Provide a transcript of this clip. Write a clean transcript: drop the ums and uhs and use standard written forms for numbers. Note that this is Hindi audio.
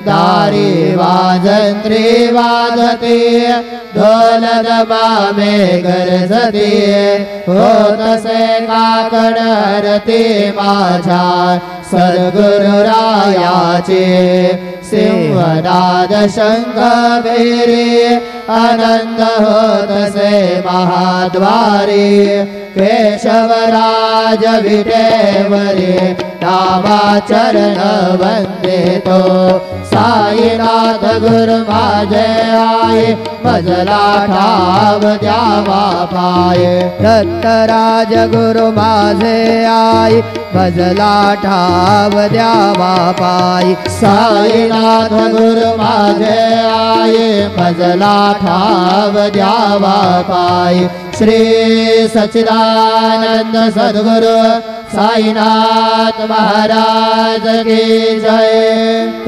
दारी वाजंत्री वाजते ढोल दमामे गरजते होत से काकड आरती माझ्या सद्गुरुरायाचे सिंहनाद शंख बेरी आनंद होत से महाद्वारी केशवराज विटेवरी नामा चरण वंदे तो साईनाथ गुरु माझे आये भजला ठाव द्यावा पाये दत्तराज गुरु माझे आये भजला ठाव द्यावा पाये साईनाथ गुरु माझे आये भजला ठाव द्यावा पाये श्री सच्चिदानंद सद्गुरु साईनाथ महाराज की जय।